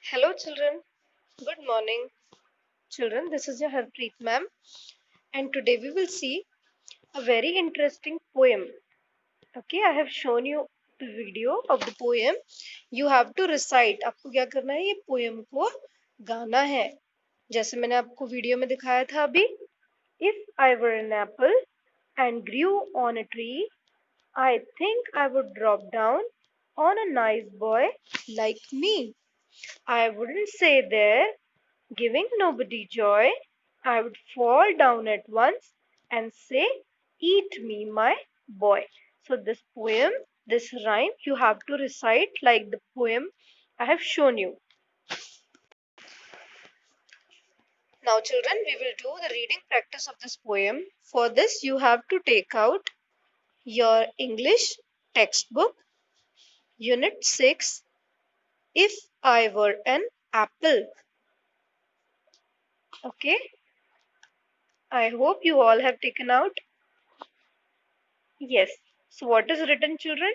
Hello children, good morning. Children, this is your Harpreet ma'am and today we will see a very interesting poem. Okay, I have shown you the video of the poem. You have to recite. आपको क्या करना है? ये poem को गाना है जैसे मैंने आपको वीडियो में दिखाया था अभी. If I were an apple and grew on a tree, I think I would drop down on a nice boy like me. I wouldn't stay there giving nobody joy. I would fall down at once and say, "Eat me, my boy." So, this poem, this rhyme, you have to recite like the poem I have shown you. Now, children, we will do the reading practice of this poem. For this, you have to take out your English textbook, Unit 6, If I Were an Apple. Okay, I hope you all have taken out. Yes. So what is written, children?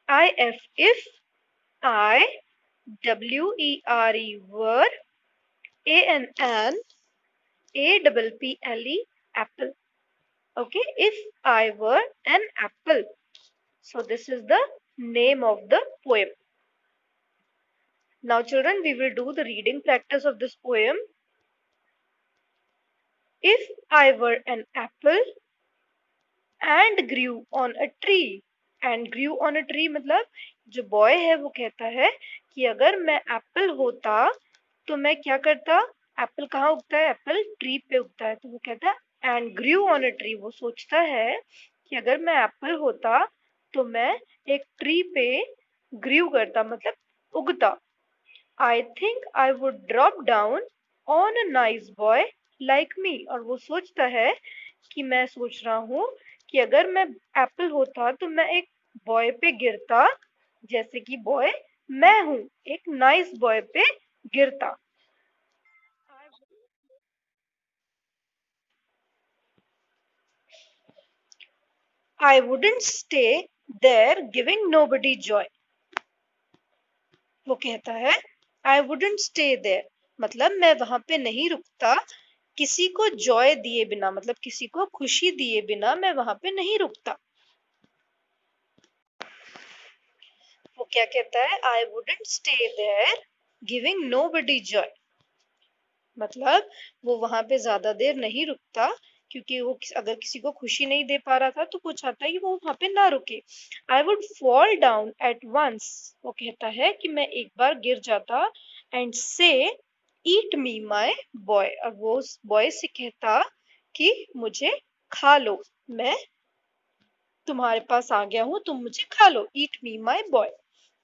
If I were an apple. Okay, if I were an apple. So this is the name of the poem. Now children, we will do the reading practice of this poem. If I were an apple and grew on a tree. And grew on a tree मतलब जो boy है वो कहता है कि अगर मैं Apple होता तो मैं क्या करता. एप्पल कहाँ उगता है? एप्पल ट्री पे उगता है. तो वो कहता है and Guru on a tree. वो सोचता है कि अगर मैं एप्पल होता तो मैं एक ट्री पे ग्रू करता मतलब उगता. I think I would drop down on a nice boy like me. और वो सोचता है कि मैं सोच रहा हूँ कि अगर मैं एप्पल होता तो मैं एक बॉय पे गिरता जैसे कि बॉय मैं हूँ. एक नाइस बॉय पे गिरता. I wouldn't stay there giving nobody joy. वो कहता है I wouldn't stay there मतलब मैं वहां पे नहीं रुकता किसी को जॉय दिए बिना. मतलब किसी को खुशी दिए बिना मैं वहां पे नहीं रुकता. वो क्या कहता है? I wouldn't stay there giving nobody joy. मतलब वो वहां पे ज्यादा देर नहीं रुकता क्योंकि वो अगर किसी को खुशी नहीं दे पा रहा था तो वो चाहता है कि वो वहां पे ना रुके. I would fall down at once. वो कहता है कि मैं एक बार गिर जाता एंड से ईट मी माई बॉय. और वो उस बॉय से कहता कि मुझे खा लो. मैं तुम्हारे पास आ गया हूं, तुम मुझे खा लो. Eat me my boy.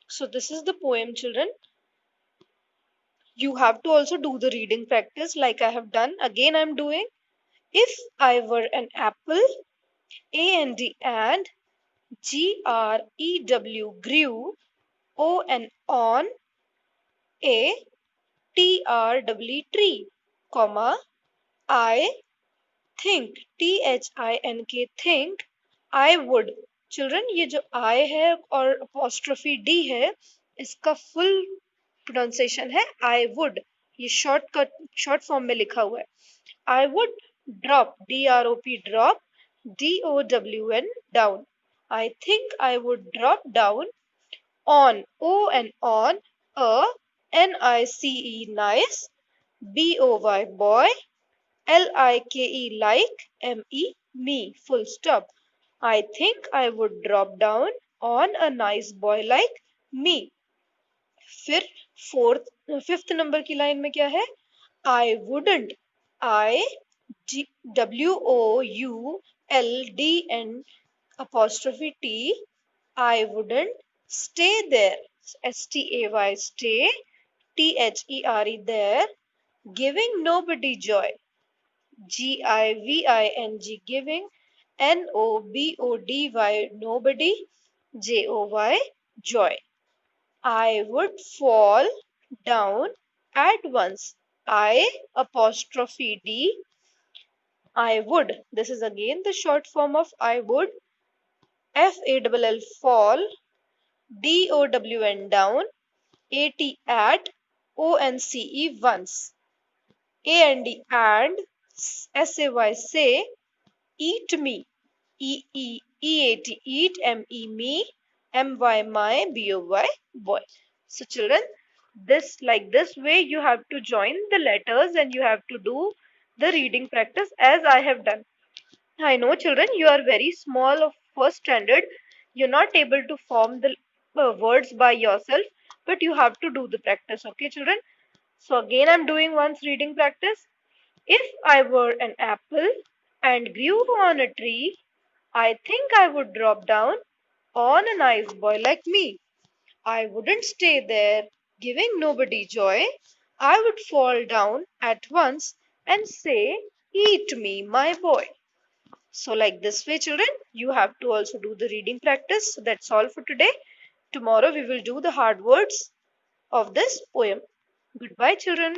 So this is the poem children. You have to also do the reading practice like I have done. Again, I'm doing. If I were an apple, and grew, on a tree, comma, I think I would. Children, ये जो I है और apostrophe D है, इसका full pronunciation है I would. ये short form में लिखा हुआ है. I would drop, drop, down. I think I would drop down on, on, a, nice, boy, me, full stop. I think I would drop down on a nice boy like me. फिर fifth number की line में क्या है? I wouldn't. WOULDN apostrophe T. I wouldn't stay there. STAY, stay. THERE, there. Giving nobody joy. GIVING, giving. NOBODY, nobody. JOY, joy. I would fall down at once. I apostrophe D. I would. This is again the short form of I would. FALL, fall. DOWN, down. AT, at. O-N-C-E, once. A-N-D, and. S-A-Y, say. Eat me. E-E-E-A-T, eat. M-E, me. M-Y, my. B-O-Y, boy. So children, this way you have to join the letters and you have to do the reading practice as I have done. I know children, you are very small of first standard. You're not able to form the words by yourself, but you have to do the practice. Okay, children? So again, I'm doing once reading practice. If I were an apple and grew on a tree, I think I would drop down on a nice boy like me. I wouldn't stay there, giving nobody joy. I would fall down at once and say, eat me, my boy. So like this way, children, you have to also do the reading practice. So that's all for today. Tomorrow we will do the hard words of this poem. Goodbye, children.